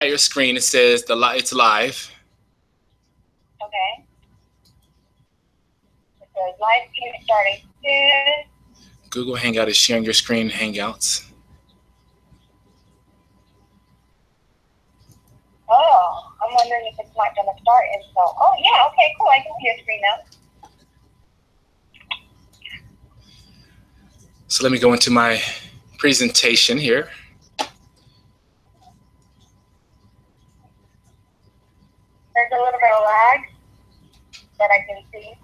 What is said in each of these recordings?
your screen, it says it's live. Okay. It says live stream starting soon. Google Hangout is sharing your screen in Hangouts. Oh, I'm wondering if it's not going to start until. Oh, yeah, okay, cool. I can see your screen now. So let me go into my presentation here. There's a little bit of lag that I can see.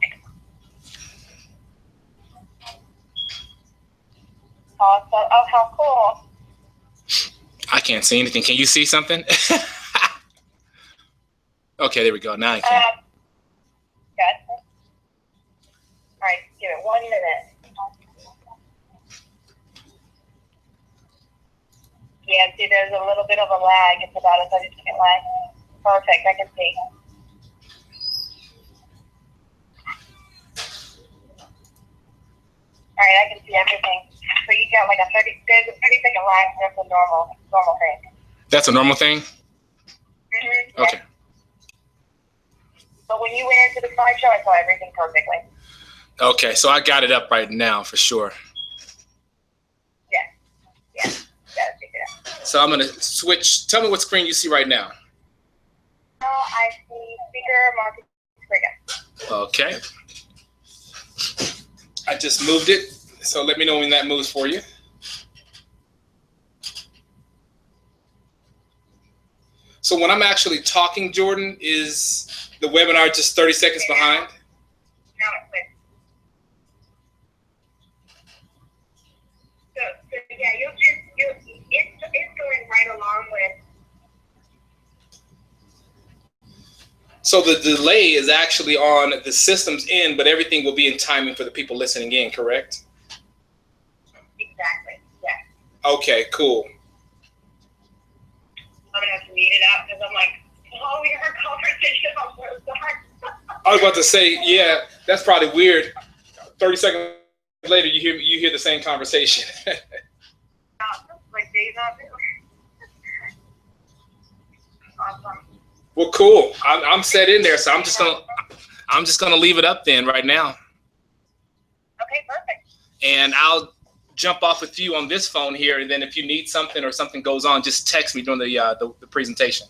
Awesome. Oh, how cool. I can't see anything. Can you see something? Okay, there we go. Now I can. Good. All right, give it 1 minute. Yeah, see, there's a little bit of a lag. It's about a 30-second lag. Perfect, I can see. All right, I can see everything. So you got like there's a 30-second lag. That's a normal thing. That's a normal thing? Mm-hmm. Okay. Yeah. But when you went into the slideshow, I saw everything perfectly. Okay, so I got it up right now for sure. Yeah. Got to figure it out. So I'm going to switch. Tell me what screen you see right now. Now I see speaker market trigger. Okay. I just moved it, so let me know when that moves for you. So when I'm actually talking, Jordan, is the webinar just 30 seconds behind? Now it's clear. So yeah, it's going right along with. So the delay is actually on the system's end, but everything will be in timing for the people listening in, correct? Exactly, yeah. Okay, cool. I'm going to have to mute it out because I'm like, oh, we have a conversation. I'm so sorry. I was about to say, yeah, that's probably weird. 30 seconds later, you hear the same conversation. Like days of it. Awesome. Well, cool. I'm set in there, so I'm just gonna leave it up then right now. Okay, perfect. And I'll jump off with you on this phone here, and then if you need something or something goes on, just text me during the presentation.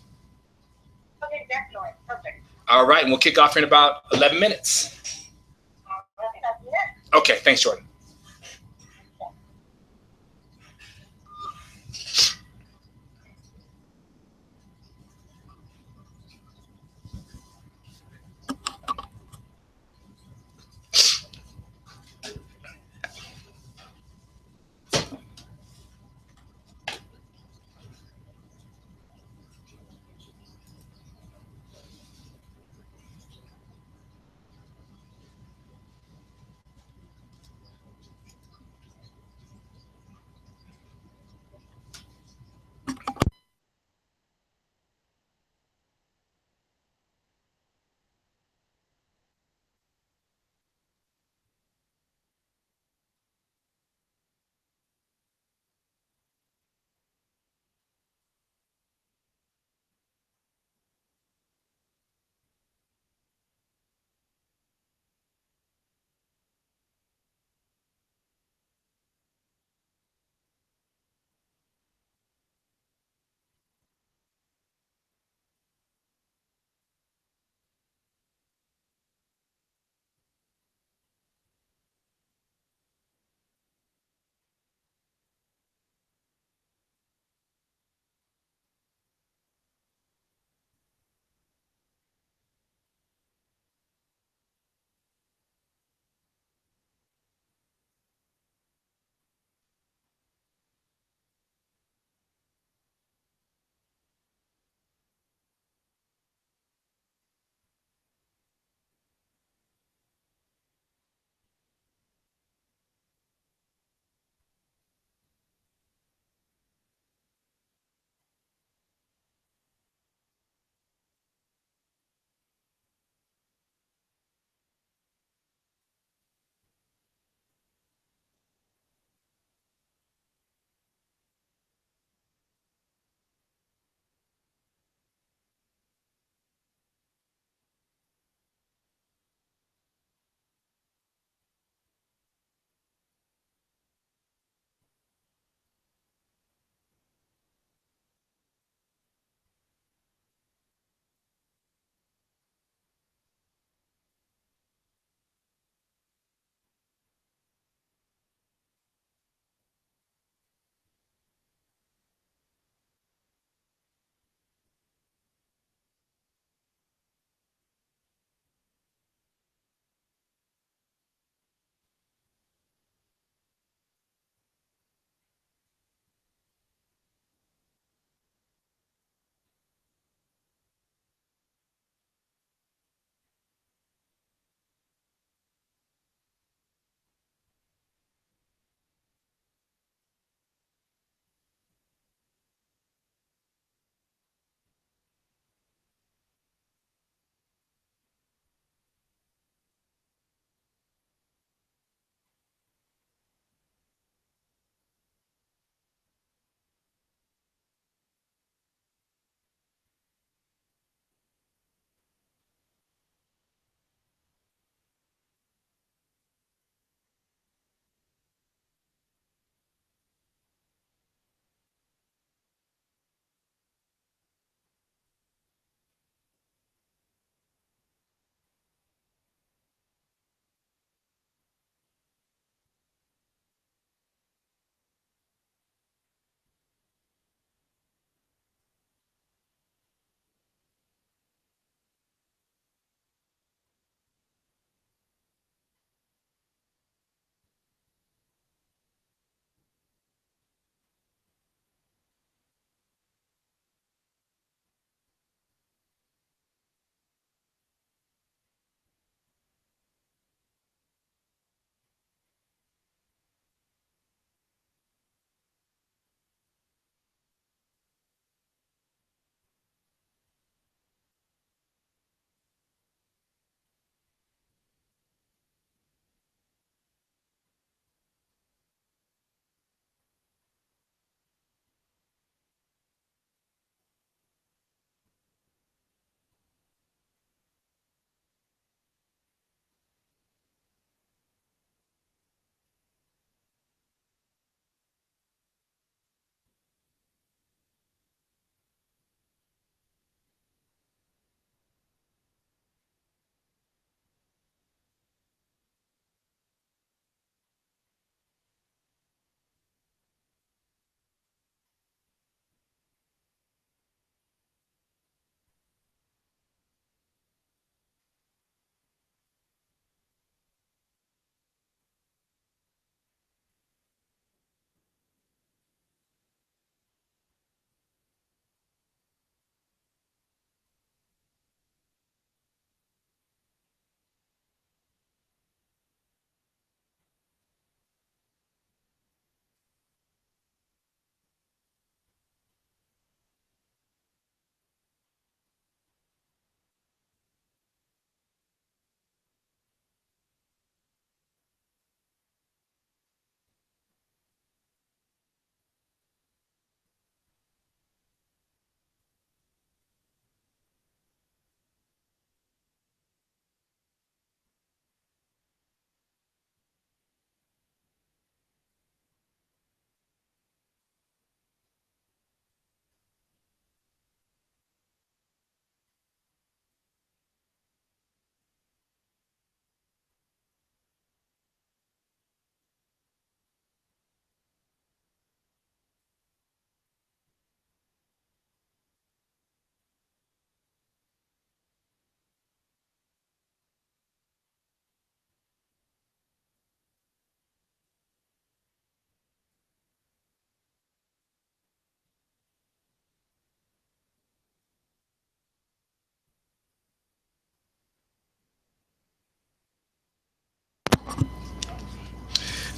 Okay, definitely. Perfect. All right, and we'll kick off here in about 11 minutes. Okay, thanks, Jordan.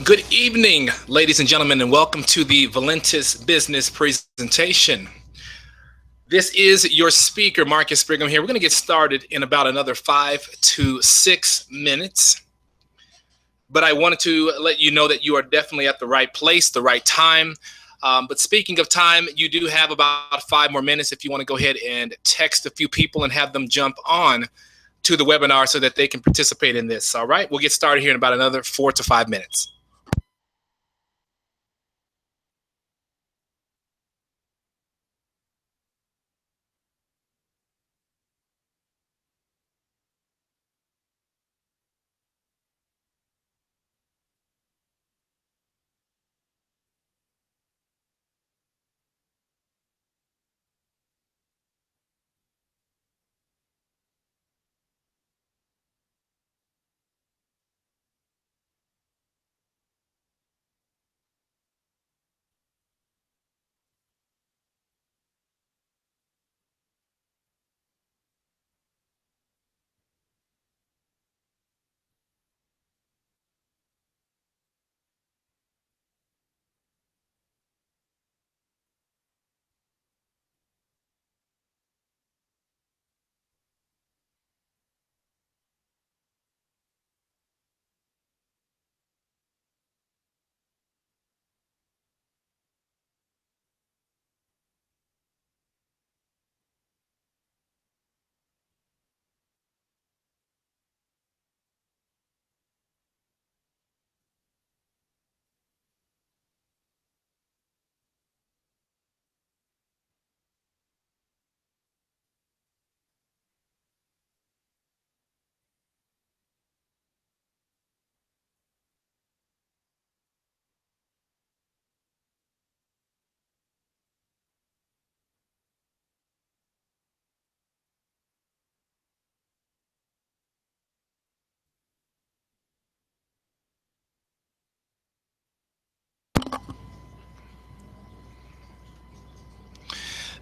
Good evening, ladies and gentlemen, and welcome to the Valentis Business Presentation. This is your speaker, Marcus Brigham here. We're going to get started in about another 5 to 6 minutes. But I wanted to let you know that you are definitely at the right place, the right time. But speaking of time, you do have about 5 more minutes if you want to go ahead and text a few people and have them jump on to the webinar so that they can participate in this. All right, we'll get started here in about another 4 to 5 minutes.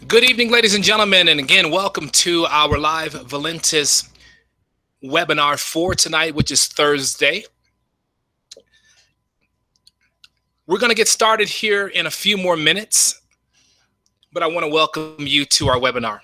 Good evening, ladies and gentlemen, and again, welcome to our live Valentis webinar for tonight, which is Thursday. We're going to get started here in a few more minutes, but I want to welcome you to our webinar.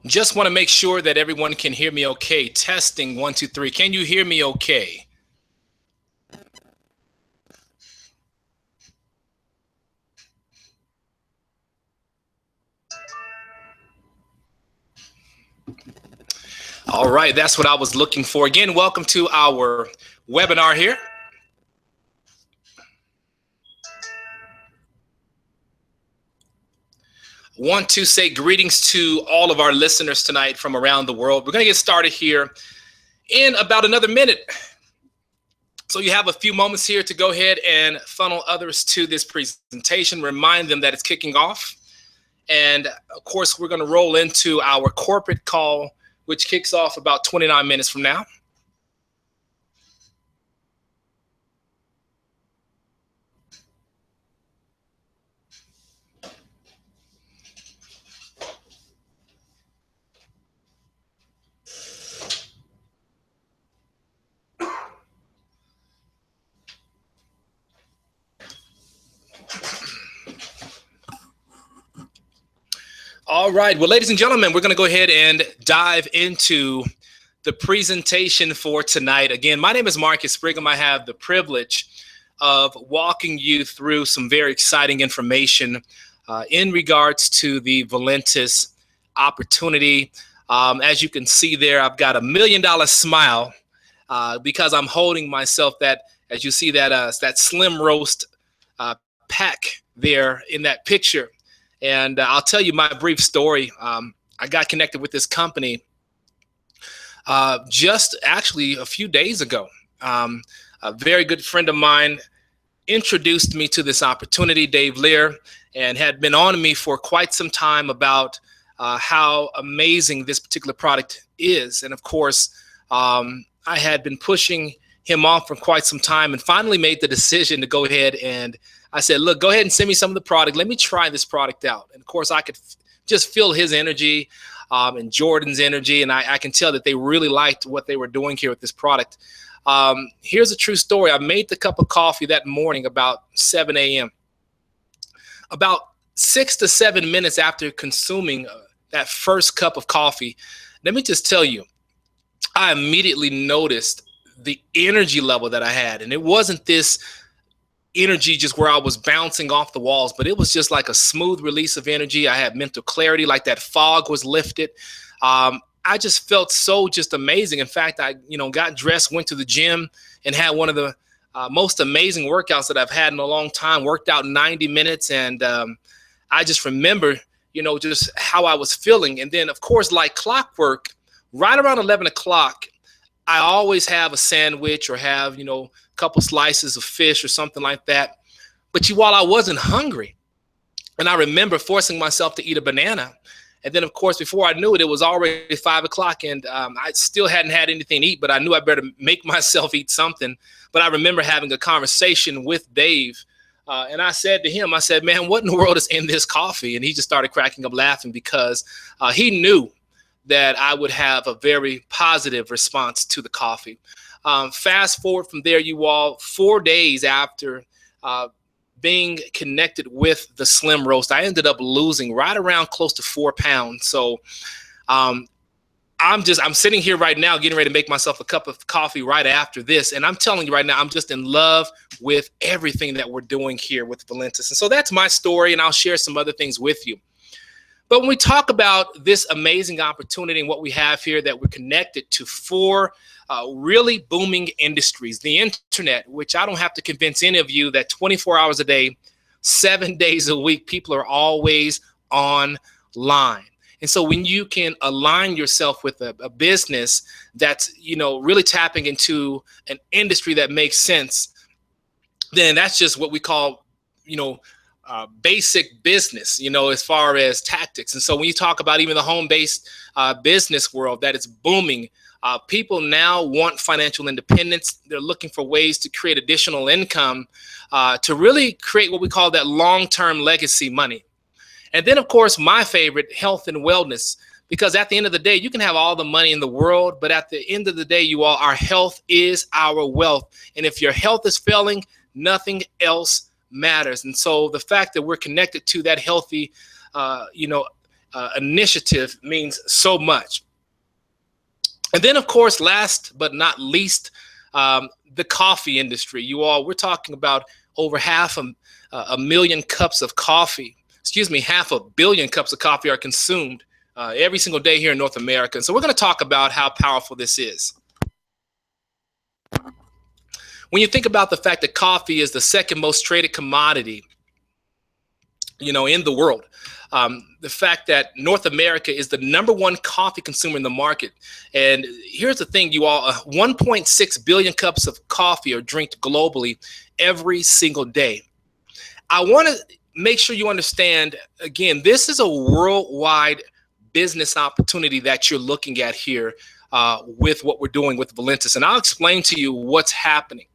Just want to make sure that everyone can hear me okay. Testing 1, 2, 3. Can you hear me okay? All right, that's what I was looking for. Again, welcome to our webinar here. Want to say greetings to all of our listeners tonight from around the world. We're going to get started here in about another minute. So you have a few moments here to go ahead and funnel others to this presentation, remind them that it's kicking off. And of course, we're going to roll into our corporate call, which kicks off about 29 minutes from now. All right. Well, ladies and gentlemen, we're going to go ahead and dive into the presentation for tonight. Again, my name is Marcus Brigham. I have the privilege of walking you through some very exciting information in regards to the Valentis opportunity. As you can see there, I've got $1 million smile because I'm holding myself that, as you see that slim roast pack there in that picture. And I'll tell you my brief story. I got connected with this company just actually a few days ago. A very good friend of mine introduced me to this opportunity, Dave Lear, and had been on me for quite some time about how amazing this particular product is. And of course, I had been pushing him off for quite some time and finally made the decision to go ahead, and I said, look, go ahead and send me some of the product. Let me try this product out. And of course, I could just feel his energy and Jordan's energy, and I can tell that they really liked what they were doing here with this product. Here's a true story. I made the cup of coffee that morning about 7 a.m. About 6 to 7 minutes after consuming that first cup of coffee, let me just tell you, I immediately noticed the energy level that I had. And it wasn't this energy just where I was bouncing off the walls, but it was just like a smooth release of energy. I had mental clarity, like that fog was lifted. I just felt so just amazing. In fact, I got dressed, went to the gym, and had one of the most amazing workouts that I've had in a long time. Worked out 90 minutes, and I just remember, just how I was feeling. And then, of course, like clockwork, right around 11 o'clock, I always have a sandwich or have, a couple slices of fish or something like that. But while I wasn't hungry, and I remember forcing myself to eat a banana. And then, of course, before I knew it, it was already 5 o'clock, and I still hadn't had anything to eat, but I knew I better make myself eat something. But I remember having a conversation with Dave, and I said to him, I said, man, what in the world is in this coffee? And he just started cracking up laughing because he knew that I would have a very positive response to the coffee. Fast forward from there, you all, 4 days after being connected with the Slim Roast, I ended up losing right around close to 4 pounds. So I'm sitting here right now getting ready to make myself a cup of coffee right after this. And I'm telling you right now, I'm just in love with everything that we're doing here with Valentis. And so that's my story, and I'll share some other things with you. But when we talk about this amazing opportunity and what we have here, that we're connected to 4 really booming industries. The internet, which I don't have to convince any of you that 24 hours a day, 7 days a week, people are always online. And so when you can align yourself with a business that's, really tapping into an industry that makes sense, then that's just what we call, basic business, as far as tactics. And so when you talk about even the home-based business world that is booming, people now want financial independence. They're looking for ways to create additional income to really create what we call that long-term legacy money. And then, of course, my favorite, health and wellness, because at the end of the day, you can have all the money in the world, but at the end of the day, our health is our wealth. And if your health is failing, nothing else matters. And so the fact that we're connected to that healthy, initiative means so much. And then, of course, last but not least, the coffee industry. We're talking about over half a million cups of coffee. 500 million cups of coffee are consumed every single day here in North America. And so we're going to talk about how powerful this is. When you think about the fact that coffee is the second most traded commodity, in the world, the fact that North America is the #1 coffee consumer in the market. And here's the thing, 1.6 billion cups of coffee are drank globally every single day. I want to make sure you understand, again, this is a worldwide business opportunity that you're looking at here with what we're doing with Valentis. And I'll explain to you what's happening.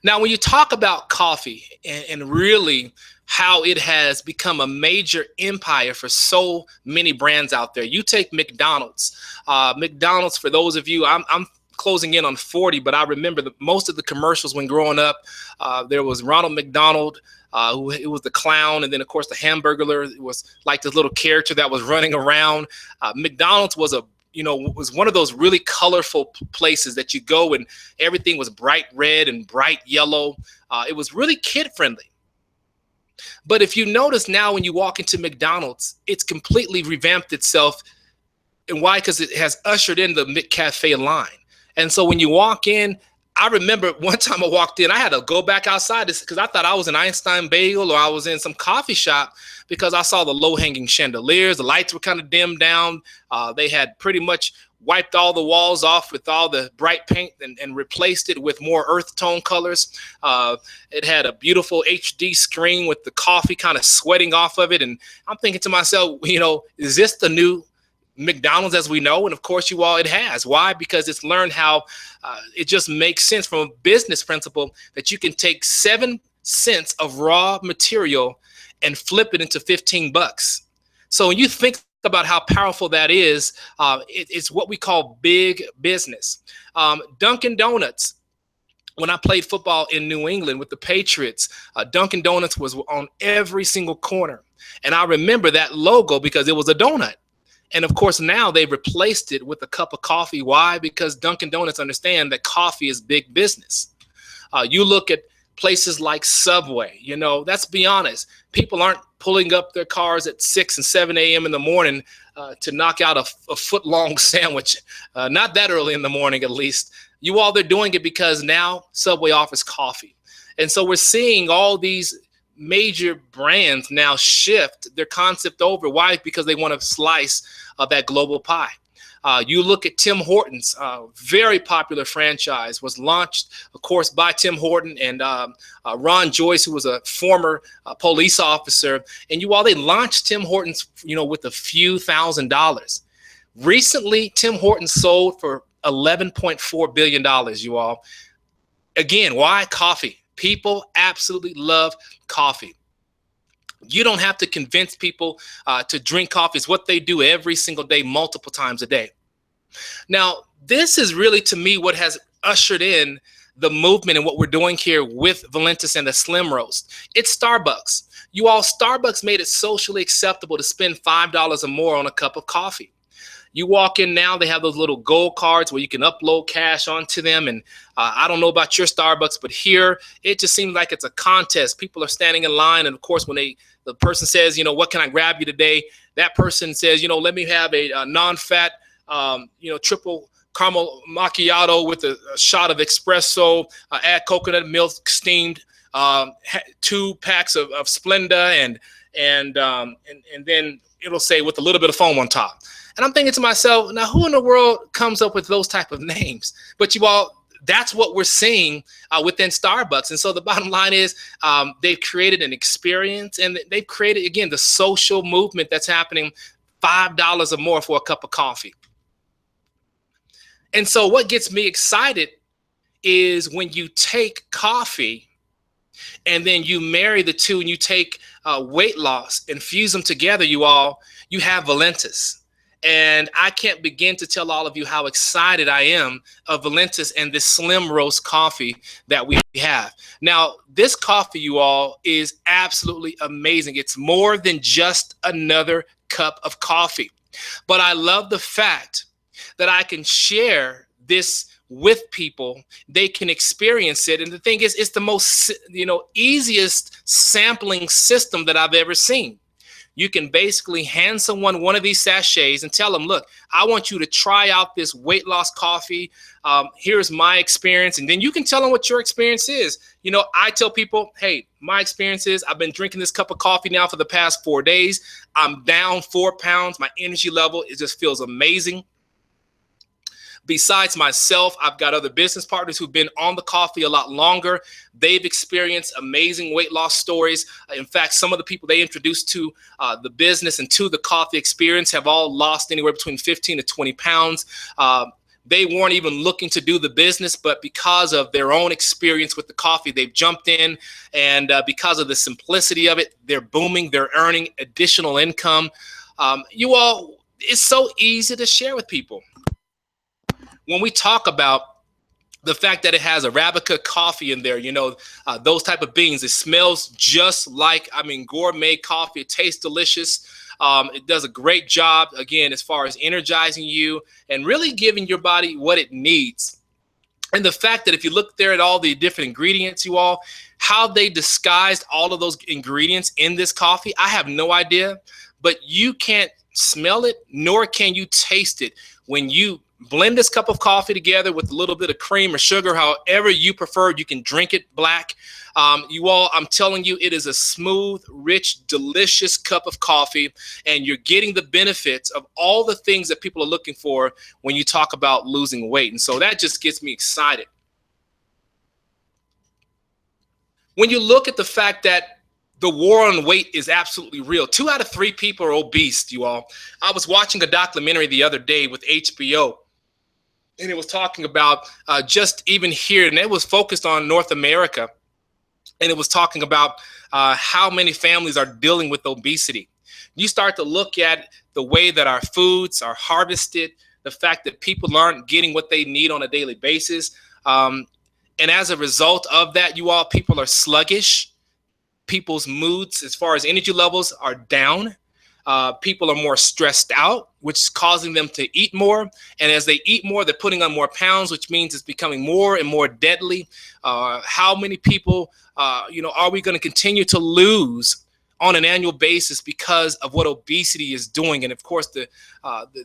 Now, when you talk about coffee and really how it has become a major empire for so many brands out there, you take McDonald's. McDonald's, for those of you, I'm closing in on 40, but I remember most of the commercials when growing up. There was Ronald McDonald, who it was the clown, and then of course the Hamburglar. It was like this little character that was running around. McDonald's was a was one of those really colorful places that you go and everything was bright red and bright yellow. It was really kid friendly. But if you notice now when you walk into McDonald's, it's completely revamped itself. And why? Because it has ushered in the McCafe line. And so when you walk in, I remember one time I walked in, I had to go back outside because I thought I was in Einstein Bagel or I was in some coffee shop because I saw the low-hanging chandeliers. The lights were kind of dimmed down. They had pretty much wiped all the walls off with all the bright paint and replaced it with more earth tone colors. It had a beautiful HD screen with the coffee kind of sweating off of it. And I'm thinking to myself, is this the new McDonald's as we know? And of course, it has. Why? Because it's learned how it just makes sense from a business principle that you can take 7 cents of raw material and flip it into $15. So when you think about how powerful that is, it's what we call big business. Dunkin' Donuts. When I played football in New England with the Patriots, Dunkin' Donuts was on every single corner. And I remember that logo because it was a donut. And of course, now they've replaced it with a cup of coffee. Why? Because Dunkin' Donuts understand that coffee is big business. You look at places like Subway, let's be honest. People aren't pulling up their cars at 6 and 7 a.m. in the morning to knock out a foot-long sandwich. Not that early in the morning, at least. They're doing it because now Subway offers coffee. And so we're seeing all these major brands now shift their concept over. Why? Because they want a slice of that global pie. You look at Tim Hortons, very popular franchise, was launched, of course, by Tim Horton and Ron Joyce, who was a former police officer. And they launched Tim Hortons, with a few $1,000s. Recently, Tim Hortons sold for $11.4 billion, Again, why? Coffee. People absolutely love coffee. You don't have to convince people to drink coffee. It's what they do every single day, multiple times a day. Now, this is really, to me, what has ushered in the movement and what we're doing here with Valentis and the Slim Roast. It's Starbucks. Starbucks made it socially acceptable to spend $5 or more on a cup of coffee. You walk in now, they have those little gold cards where you can upload cash onto them. And I don't know about your Starbucks, but here it just seems like it's a contest. People are standing in line. And of course, when the person says, what can I grab you today? That person says, let me have a non-fat, triple caramel macchiato with a shot of espresso, add coconut milk steamed, 2 packs of Splenda, and then it'll say with a little bit of foam on top. And I'm thinking to myself, now who in the world comes up with those type of names? But that's what we're seeing within Starbucks. And so the bottom line is they've created an experience, and they've created, again, the social movement that's happening, $5 or more for a cup of coffee. And so what gets me excited is when you take coffee and then you marry the two and you take weight loss and fuse them together, you have Valentis. And I can't begin to tell all of you how excited I am of Valentis and this Slim Roast coffee that we have. Now, this coffee, is absolutely amazing. It's more than just another cup of coffee. But I love the fact that I can share this with people. They can experience it. And the thing is, it's the most, easiest sampling system that I've ever seen. You can basically hand someone one of these sachets and tell them, look, I want you to try out this weight loss coffee. Here's my experience. And then you can tell them what your experience is. I tell people, hey, my experience is I've been drinking this cup of coffee now for the past 4 days. I'm down 4 pounds. My energy level, it just feels amazing. Besides myself, I've got other business partners who've been on the coffee a lot longer. They've experienced amazing weight loss stories. In fact, some of the people they introduced to the business and to the coffee experience have all lost anywhere between 15 to 20 pounds. They weren't even looking to do the business, but because of their own experience with the coffee, they've jumped in. And because of the simplicity of it, they're booming. They're earning additional income. It's so easy to share with people. When we talk about the fact that it has Arabica coffee in there, those type of beans, it smells just like, gourmet coffee. It tastes delicious. It does a great job, again, as far as energizing you and really giving your body what it needs. And the fact that if you look there at all the different ingredients, you all, how they disguised all of those ingredients in this coffee, I have no idea, but you can't smell it, nor can you taste it. When you blend this cup of coffee together with a little bit of cream or sugar, however you prefer, you can drink it black. You all, I'm telling you, it is a smooth, rich, delicious cup of coffee, and you're getting the benefits of all the things that people are looking for when you talk about losing weight. And so that just gets me excited. When you look at the fact that the war on weight is absolutely real. 2 out of 3 people are obese, you all. I was watching a documentary the other day with HBO, and it was talking about just even here, and it was focused on North America, and it was talking about how many families are dealing with obesity. You start to look at the way that our foods are harvested, the fact that people aren't getting what they need on a daily basis. And as a result of that, you all, people are sluggish. People's moods as far as energy levels are down. People are more stressed out, which is causing them to eat more. And as they eat more, they're putting on more pounds, which means it's becoming more and more deadly. How many people, are we going to continue to lose on an annual basis because of what obesity is doing? And of course, the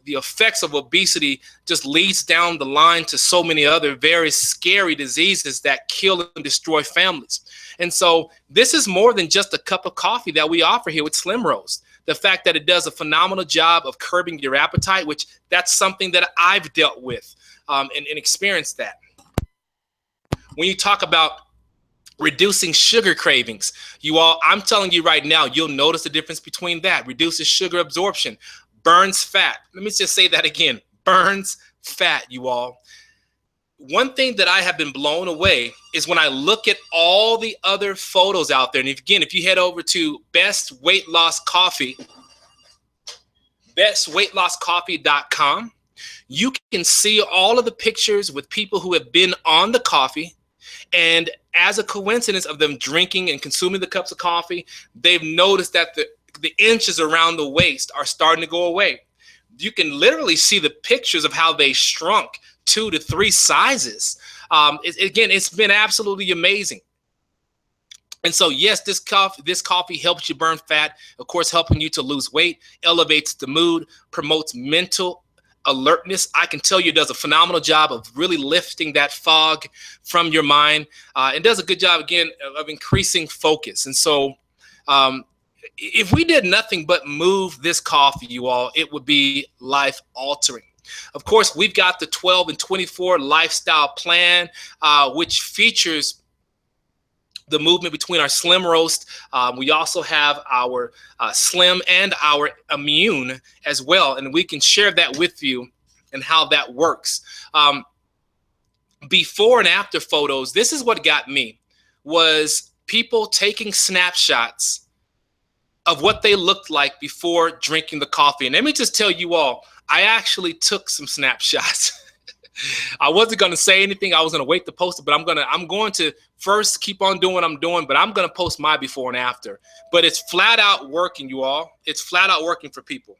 effects of obesity just leads down the line to so many other very scary diseases that kill and destroy families. And so this is more than just a cup of coffee that we offer here with Slim Roast. The fact that it does a phenomenal job of curbing your appetite, which that's something that I've dealt with and experienced that. When you talk about reducing sugar cravings, you all, I'm telling you right now, you'll notice the difference between that. Reduces sugar absorption, burns fat. Let me just say that again, burns fat, you all. One thing that I have been blown away is when I look at all the other photos out there. And if you head over to bestweightlosscoffee.com, you can see all of the pictures with people who have been on the coffee. And as a coincidence of them drinking and consuming the cups of coffee, they've noticed that the inches around the waist are starting to go away. You can literally see the pictures of how they shrunk 2 to 3 sizes. It's been absolutely amazing. And so, yes, this coffee helps you burn fat, of course, helping you to lose weight, elevates the mood, promotes mental alertness. I can tell you it does a phenomenal job of really lifting that fog from your mind. It does a good job, again, of increasing focus. And so if we did nothing but move this coffee, you all, it would be life altering. Of course, we've got the 12 and 24 lifestyle plan, which features the movement between our Slim Roast. We also have our Slim and our Immune as well, and we can share that with you and how that works. Before and after photos, this is what got me, was people taking snapshots of what they looked like before drinking the coffee. And let me just tell you all, I actually took some snapshots. I wasn't going to say anything. I was going to wait to post it, but I'm going to first keep on doing what I'm doing, but I'm going to post my before and after. But it's flat out working, you all. It's flat out working for people.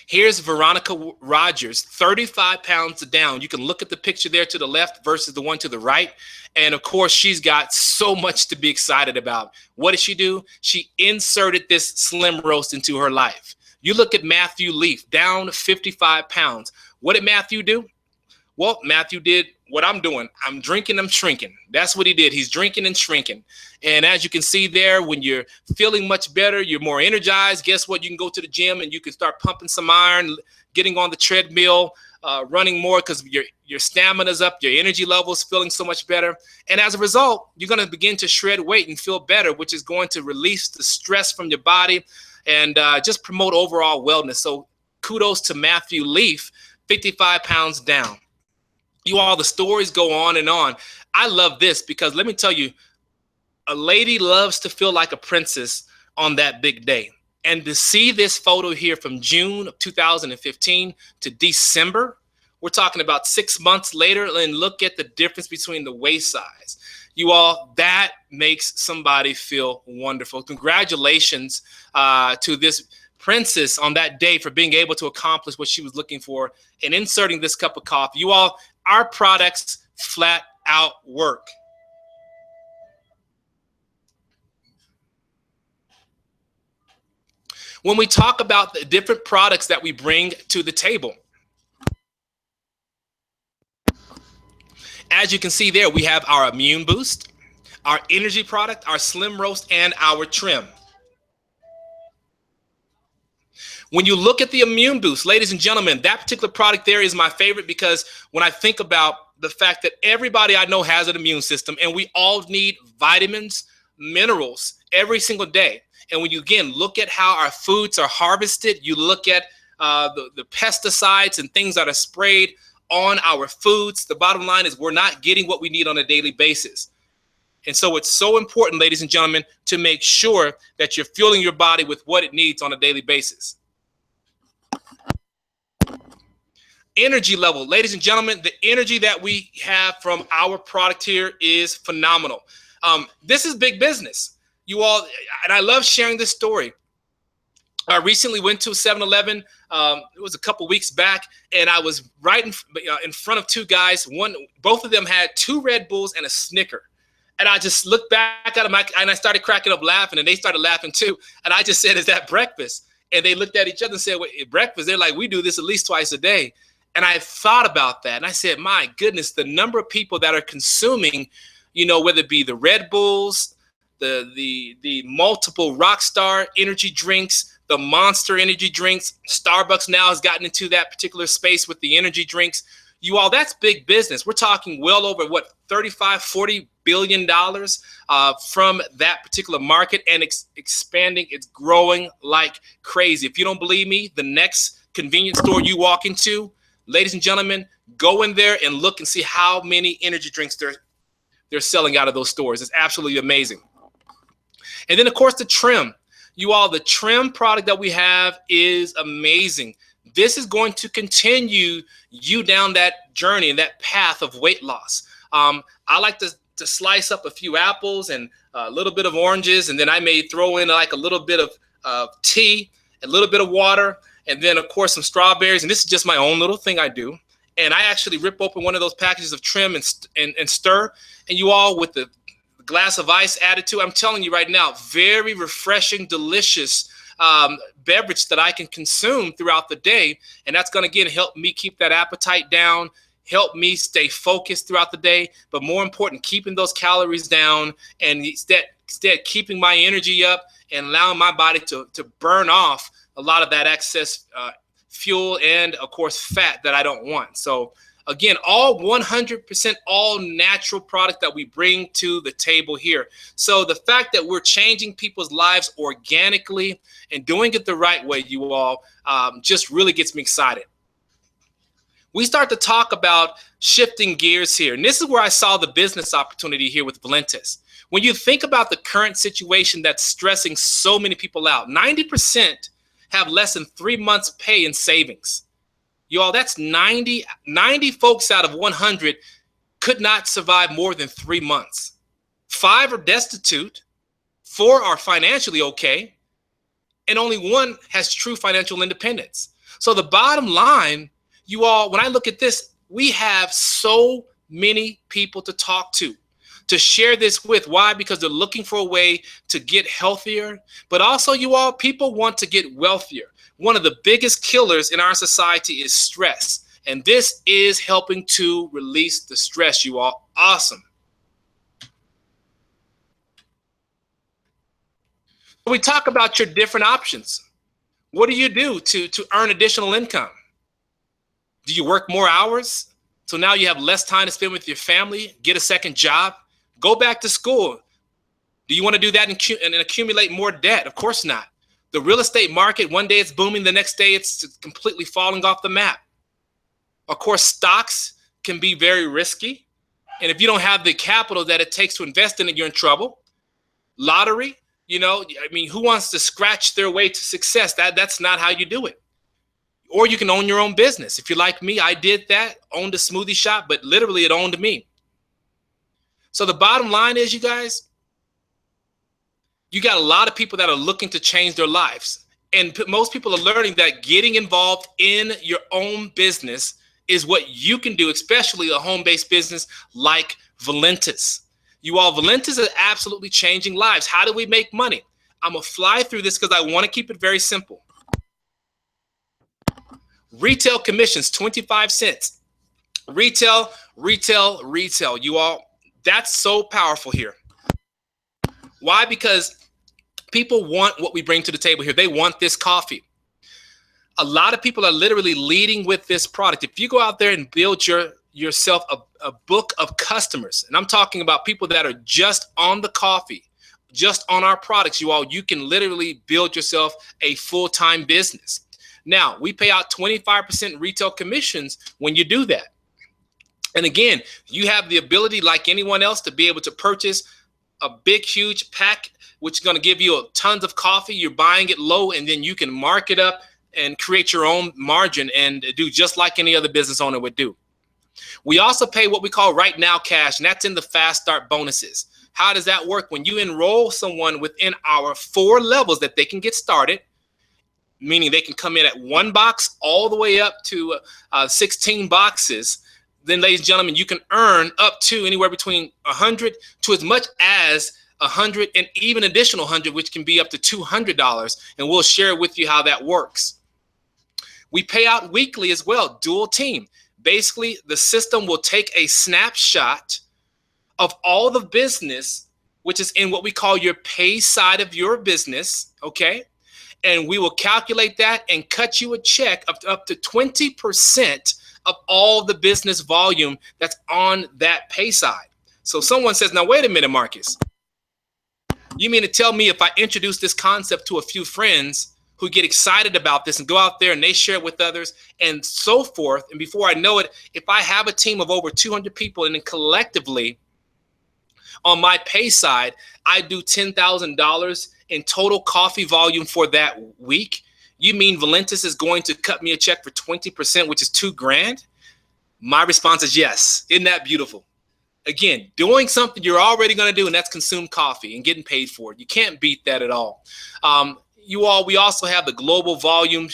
Here's Veronica Rogers, 35 pounds down. You can look at the picture there to the left versus the one to the right. And of course, she's got so much to be excited about. What did she do? She inserted this Slim Roast into her life. You look at Matthew Leaf, down 55 pounds. What did Matthew do? Well, Matthew did what I'm doing. I'm drinking, I'm shrinking. That's what he did. He's drinking and shrinking. And as you can see there, when you're feeling much better, you're more energized. Guess what? You can go to the gym and you can start pumping some iron, getting on the treadmill, running more because your stamina's up, your energy level's feeling so much better. And as a result, you're going to begin to shred weight and feel better, which is going to release the stress from your body and just promote overall wellness. So kudos to Matthew Leaf, 55 pounds down. You all, the stories go on and on. I love this because let me tell you, a lady loves to feel like a princess on that big day. And to see this photo here from June of 2015 to December, We're talking about 6 months later, and look at the difference between the waist size. You all, that makes somebody feel wonderful. Congratulations to this princess on that day for being able to accomplish what she was looking for and inserting this cup of coffee. You all, our products flat out work. When we talk about the different products that we bring to the table, as you can see there, we have our Immune Boost, our energy product, our Slim Roast, and our trim. When you look at the Immune Boost, ladies and gentlemen, that particular product there is my favorite, because when I think about the fact that everybody I know has an immune system and we all need vitamins, minerals every single day. And when you, again, look at how our foods are harvested, you look at the pesticides and things that are sprayed on our foods, the bottom line is we're not getting what we need on a daily basis. And so it's so important, ladies and gentlemen, to make sure that you're fueling your body with what it needs on a daily basis. Energy level, ladies and gentlemen, the energy that we have from our product here is phenomenal. This is big business. You all, and I love sharing this story. I recently went to 7-Eleven. It was a couple weeks back, and I was right in front of two guys. Both of them had 2 Red Bulls and a Snicker. And I just looked back at them, and I started cracking up laughing, and they started laughing too. And I just said, "Is that breakfast?" And they looked at each other and said, "Wait, breakfast?" They're like, "We do this at least twice a day." And I thought about that, and I said, my goodness, the number of people that are consuming, you know, whether it be the Red Bulls, the multiple Rockstar energy drinks, the Monster energy drinks. Starbucks now has gotten into that particular space with the energy drinks. You all, that's big business. We're talking well over, what, $35–40 billion from that particular market, and expanding. It's growing like crazy. If you don't believe me, the next convenience store you walk into, ladies and gentlemen, go in there and look and see how many energy drinks they're selling out of those stores. It's absolutely amazing. And then, of course, the trim. You all, the trim product that we have is amazing. This is going to continue you down that journey and that path of weight loss. I like to slice up a few apples and a little bit of oranges, and then I may throw in like a little bit of tea, a little bit of water, and then, of course, some strawberries. And this is just my own little thing I do. And I actually rip open one of those packages of trim and stir. And you all, with the glass of ice added to, I'm telling you right now, very refreshing, delicious beverage that I can consume throughout the day. And that's going to, again, help me keep that appetite down, help me stay focused throughout the day. But more important, keeping those calories down, and instead keeping my energy up and allowing my body to burn off a lot of that excess fuel and, of course, fat that I don't want. So again, all 100% all natural product that we bring to the table here. So the fact that we're changing people's lives organically and doing it the right way, you all, just really gets me excited. We start to talk about shifting gears here. And this is where I saw the business opportunity here with Valentis. When you think about the current situation that's stressing so many people out, 90% have less than 3 months pay in savings. Y'all, that's 90 folks out of 100 could not survive more than 3 months. 5 are destitute, 4 are financially okay, and only 1 has true financial independence. So the bottom line, you all, when I look at this, we have so many people to talk to share this with. Why? Because they're looking for a way to get healthier, but also, you all, people want to get wealthier. One of the biggest killers in our society is stress, and this is helping to release the stress, you all. Awesome. We talk about your different options. What do you do to earn additional income? Do you work more hours? So now you have less time to spend with your family, get a second job, go back to school. Do you want to do that and accumulate more debt? Of course not. The real estate market, one day it's booming, the next day it's completely falling off the map. Of course, stocks can be very risky. And if you don't have the capital that it takes to invest in it, you're in trouble. Lottery, you know, I mean, who wants to scratch their way to success? That's not how you do it. Or you can own your own business. If you're like me, I did that, owned a smoothie shop, but literally it owned me. So the bottom line is, you guys, you got a lot of people that are looking to change their lives. And most people are learning that getting involved in your own business is what you can do, especially a home-based business like Valentis. You all, Valentis is absolutely changing lives. How do we make money? I'm going to fly through this because I want to keep it very simple. Retail commissions, 25 cents. Retail, retail, retail. You all, that's so powerful here. Why? Because people want what we bring to the table here. They want this coffee. A lot of people are literally leading with this product. If you go out there and build yourself a book of customers, and I'm talking about people that are just on the coffee, just on our products, you all, you can literally build yourself a full-time business. Now, we pay out 25% retail commissions when you do that. And again, you have the ability, like anyone else, to be able to purchase a big, huge pack, which is going to give you tons of coffee. You're buying it low, and then you can mark it up and create your own margin and do just like any other business owner would do. We also pay what we call right now cash, and that's in the fast start bonuses. How does that work? When you enroll someone within our 4 levels that they can get started, meaning they can come in at 1 box all the way up to 16 boxes, then, ladies and gentlemen, you can earn up to anywhere between 100 to as much as 100 and even additional 100, which can be up to $200. And we'll share with you how that works. We pay out weekly as well, dual team. Basically, the system will take a snapshot of all the business, which is in what we call your pay side of your business, okay? And we will calculate that and cut you a check of up to 20% of all the business volume that's on that pay side. So someone says, now, wait a minute, Marcus. You mean to tell me if I introduce this concept to a few friends who get excited about this and go out there and they share it with others and so forth, and before I know it, if I have a team of over 200 people and then collectively on my pay side, I do $10,000 in total coffee volume for that week, you mean Valentis is going to cut me a check for 20%, which is $2,000? My response is yes. Isn't that beautiful? Again, doing something you're already going to do, and that's consume coffee and getting paid for it. You can't beat that at all. We also have the global volume,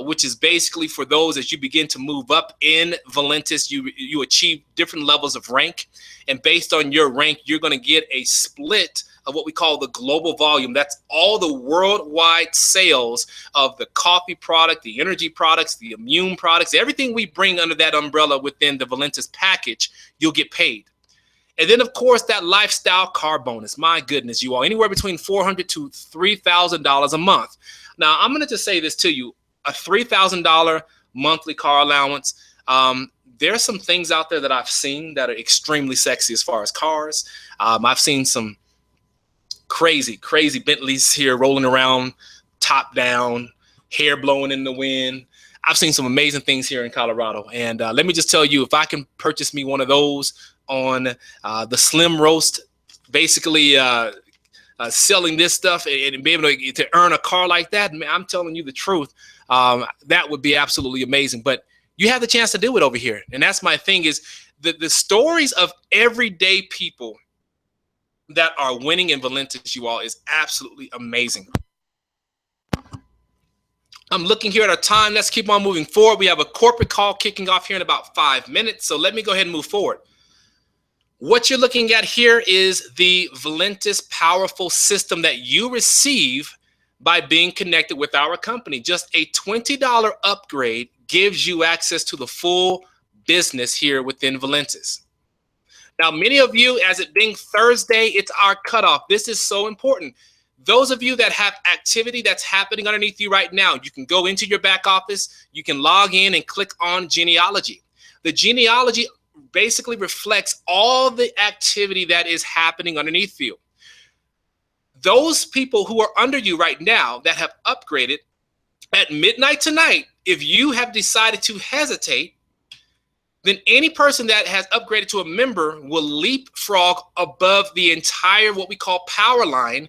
which is basically for those as you begin to move up in Valentis, you achieve different levels of rank. And based on your rank, you're going to get a split of what we call the global volume. That's all the worldwide sales of the coffee product, the energy products, the immune products, everything we bring under that umbrella within the Valentis package, you'll get paid. And then, of course, that lifestyle car bonus. My goodness, you all, anywhere between $400 to $3,000 a month. Now, I'm going to just say this to you, a $3,000 monthly car allowance. There's some things out there that I've seen that are extremely sexy as far as cars. I've seen some crazy Bentleys here rolling around, top down, hair blowing in the wind. I've seen some amazing things here in Colorado. And let me just tell you, if I can purchase me one of those on the Slim Roast, basically selling this stuff and be able to earn a car like that, man, I'm telling you the truth, that would be absolutely amazing. But you have the chance to do it over here. And that's my thing, is the stories of everyday people that are winning in Valentis, you all, is absolutely amazing. I'm looking here at our time. Let's keep on moving forward. We have a corporate call kicking off here in about 5 minutes. So let me go ahead and move forward. What you're looking at here is the Valentis powerful system that you receive by being connected with our company. Just a $20 upgrade gives you access to the full business here within Valentis. Now, many of you, as it being Thursday, it's our cutoff. This is so important. Those of you that have activity that's happening underneath you right now, you can go into your back office, you can log in and click on genealogy. The genealogy basically reflects all the activity that is happening underneath you. Those people who are under you right now that have upgraded, at midnight tonight, if you have decided to hesitate, then any person that has upgraded to a member will leapfrog above the entire what we call power line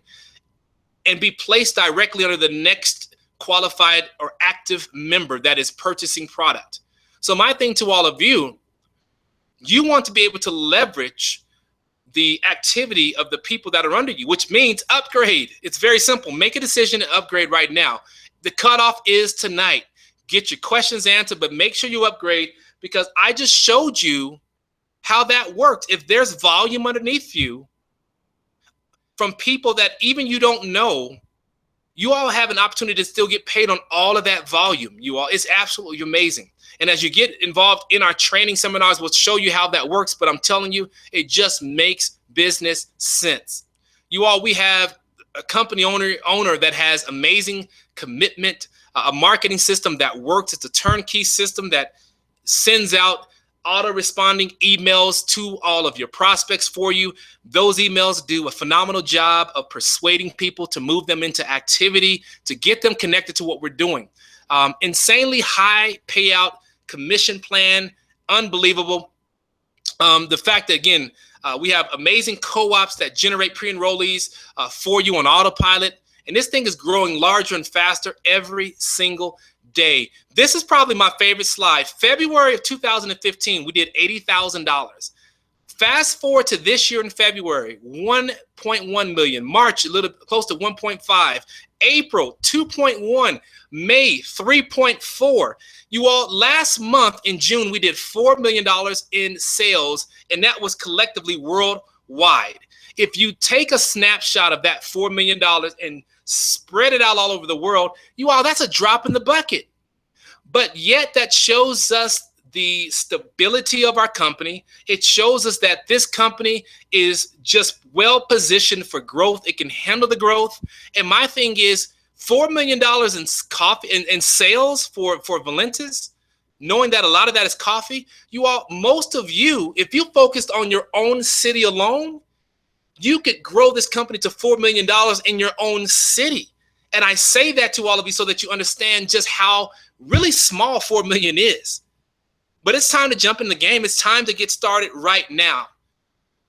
and be placed directly under the next qualified or active member that is purchasing product. So my thing to all of you, you want to be able to leverage the activity of the people that are under you, which means upgrade. It's very simple. Make a decision to upgrade right now. The cutoff is tonight. Get your questions answered, but make sure you upgrade, because I just showed you how that works. If there's volume underneath you from people that even you don't know, you all have an opportunity to still get paid on all of that volume. You all, it's absolutely amazing. And as you get involved in our training seminars, we'll show you how that works. But I'm telling you, it just makes business sense. You all, we have a company owner that has amazing commitment, a marketing system that works. It's a turnkey system that sends out auto-responding emails to all of your prospects for you. Those emails do a phenomenal job of persuading people to move them into activity, to get them connected to what we're doing. Insanely high payout commission plan, unbelievable. The fact that, again, we have amazing co-ops that generate pre-enrollees for you on autopilot. And this thing is growing larger and faster every single day. This is probably my favorite slide. February of 2015, we did $80,000. Fast forward to this year in February, 1.1 million. March, a little close to 1.5. April, 2.1. May, 3.4. You all, last month in June, we did $4 million in sales, and that was collectively worldwide. If you take a snapshot of that $4 million and spread it out all over the world, you all, that's a drop in the bucket. But yet that shows us the stability of our company. It shows us that this company is just well positioned for growth. It can handle the growth. And my thing is, $4 million in coffee in sales for Valentis, knowing that a lot of that is coffee. You all, most of you, if you focused on your own city alone, you could grow this company to $4 million in your own city. And I say that to all of you so that you understand just how really small $4 million is. But it's time to jump in the game. It's time to get started right now.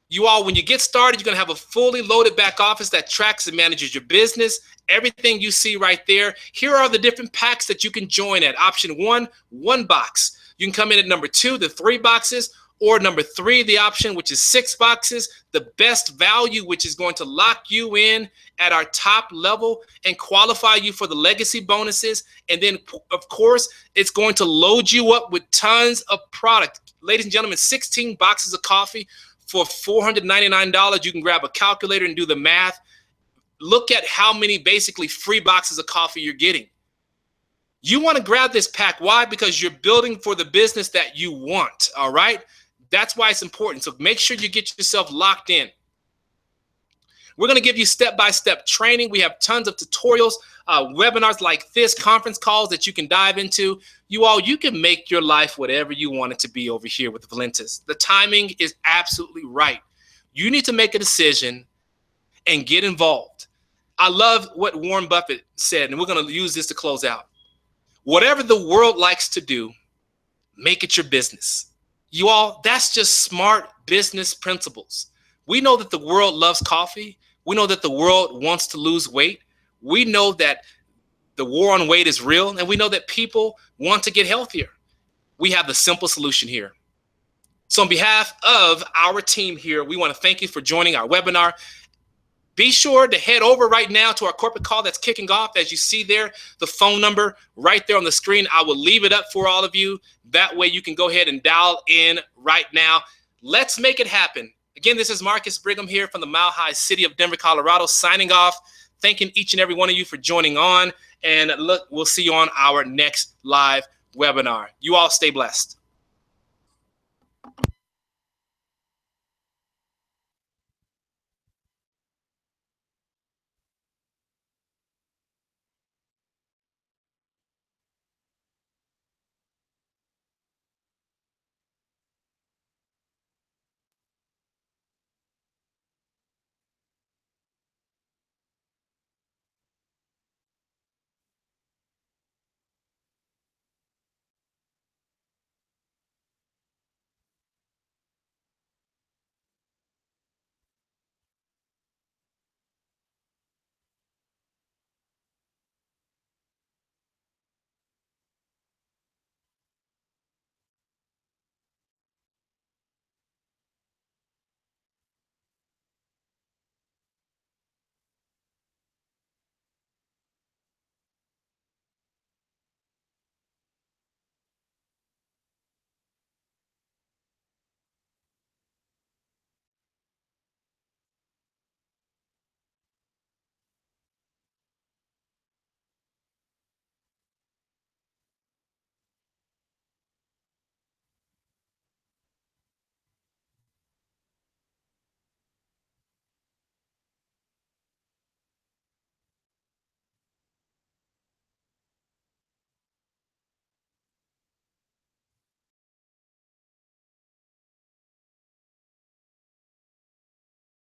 You all, when you get started, you're going to have a fully loaded back office that tracks and manages your business. Everything you see right there. Here are the different packs that you can join at. Option 1 box. You can come in at number 2, the 3 boxes, or number 3, the option, which is 6 boxes, the best value, which is going to lock you in at our top level and qualify you for the legacy bonuses. And then, of course, it's going to load you up with tons of product. Ladies and gentlemen, 16 boxes of coffee for $499. You can grab a calculator and do the math. Look at how many basically free boxes of coffee you're getting. You want to grab this pack. Why? Because you're building for the business that you want, all right? That's why it's important. So make sure you get yourself locked in. We're going to give you step-by-step training. We have tons of tutorials, webinars like this, conference calls that you can dive into. You all, you can make your life whatever you want it to be over here with Valentis. The timing is absolutely right. You need to make a decision and get involved. I love what Warren Buffett said, and we're going to use this to close out. Whatever the world likes to do, make it your business. You all, that's just smart business principles. We know that the world loves coffee. We know that the world wants to lose weight. We know that the war on weight is real, and we know that people want to get healthier. We have the simple solution here. So on behalf of our team here, we want to thank you for joining our webinar. Be sure to head over right now to our corporate call that's kicking off. As you see there, the phone number right there on the screen. I will leave it up for all of you. That way you can go ahead and dial in right now. Let's make it happen. Again, this is Marcus Brigham here from the Mile High City of Denver, Colorado, signing off, thanking each and every one of you for joining on. And look, we'll see you on our next live webinar. You all stay blessed.